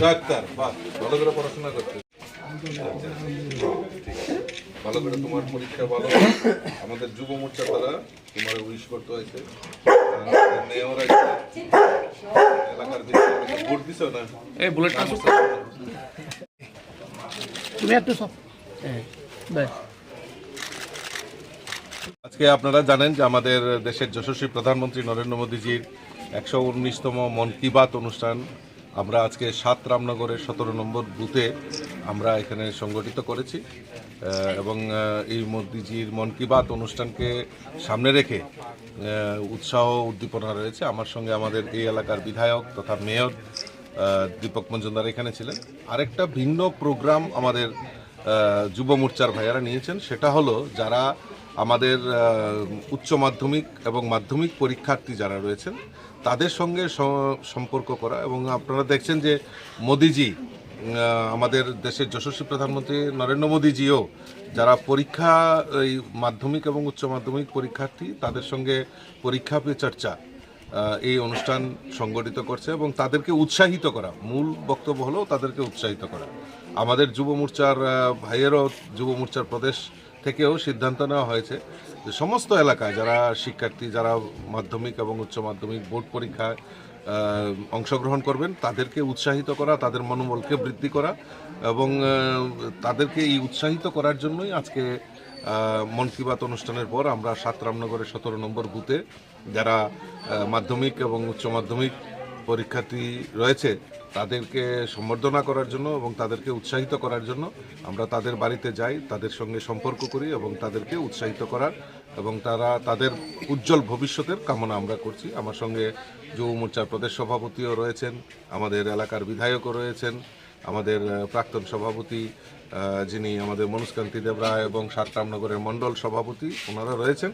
Doctor বাহ, ভালো করে পড়াশোনা করতে, ভালো করে তোমার পরীক্ষা ভালো। আমাদের যুব মোর্চা দ্বারা তোমার উইশ করতে হয়েছে, মেয়র এলাকার ভোট দিছ না? এই বুলেটটা তুমি একটু সব। আজকে আপনারা জানেন যে আমাদের দেশের যশস্বী প্রধানমন্ত্রী নরেন্দ্র মোদীজির 119তম মন কি বাত অনুষ্ঠান আমরা আজকে 7 রামনগরের 17 নম্বর বুথে আমরা এখানে সংগঠিত করেছি এবং এই মোদীজির মন কি বাত অনুষ্ঠানকে সামনে রেখে উৎসাহ উদ্দীপনা রয়েছে। আমার সঙ্গে আমাদের এই এলাকার বিধায়ক তথা মেয়র দীপক মজুমদার এখানে ছিলেন। আরেকটা ভিন্ন প্রোগ্রাম আমাদের যুব মোর্চার ভাইয়ারা নিয়েছেন, সেটা হলো যারা আমাদের উচ্চ মাধ্যমিক এবং মাধ্যমিক পরীক্ষার্থী যারা রয়েছেন তাদের সঙ্গে সম্পর্ক করা। এবং আপনারা দেখছেন যে মোদিজি, আমাদের দেশের যশস্বী প্রধানমন্ত্রী নরেন্দ্র মোদীজিও যারা পরীক্ষা এই মাধ্যমিক এবং উচ্চ মাধ্যমিক পরীক্ষার্থী তাদের সঙ্গে পরীক্ষা পে চর্চা এই অনুষ্ঠান সংগঠিত করছে এবং তাদেরকে উৎসাহিত করা, মূল বক্তব্য হলো তাদেরকে উৎসাহিত করা। আমাদের যুব মোর্চার ভাইয়েরও যুব মোর্চার প্রদেশ থেকেও সিদ্ধান্ত নেওয়া হয়েছে যে সমস্ত এলাকায় যারা শিক্ষার্থী যারা মাধ্যমিক এবং উচ্চ মাধ্যমিক বোর্ড পরীক্ষায় অংশগ্রহণ করবেন তাদেরকে উৎসাহিত করা, তাদের মনোবলকে বৃদ্ধি করা এবং তাদেরকে এই উৎসাহিত করার জন্যই আজকে মন কি বাত অনুষ্ঠানের পর আমরা 7 রামনগরের 17 নম্বর বুথে যারা মাধ্যমিক এবং উচ্চ মাধ্যমিক পরীক্ষার্থী রয়েছে তাদেরকে সম্বর্ধনা করার জন্য এবং তাদেরকে উৎসাহিত করার জন্য আমরা তাদের বাড়িতে যাই, তাদের সঙ্গে সম্পর্ক করি এবং তাদেরকে উৎসাহিত করার এবং তাদের উজ্জ্বল ভবিষ্যতের কামনা আমরা করছি। আমার সঙ্গে যুব মোর্চার প্রদেশ সভাপতিও রয়েছেন, আমাদের এলাকার বিধায়কও রয়েছেন, আমাদের প্রাক্তন সভাপতি যিনি আমাদের মনুষ্কান্তি দেবরায় এবং 7 রামনগরের মণ্ডল সভাপতি ওনারা রয়েছেন।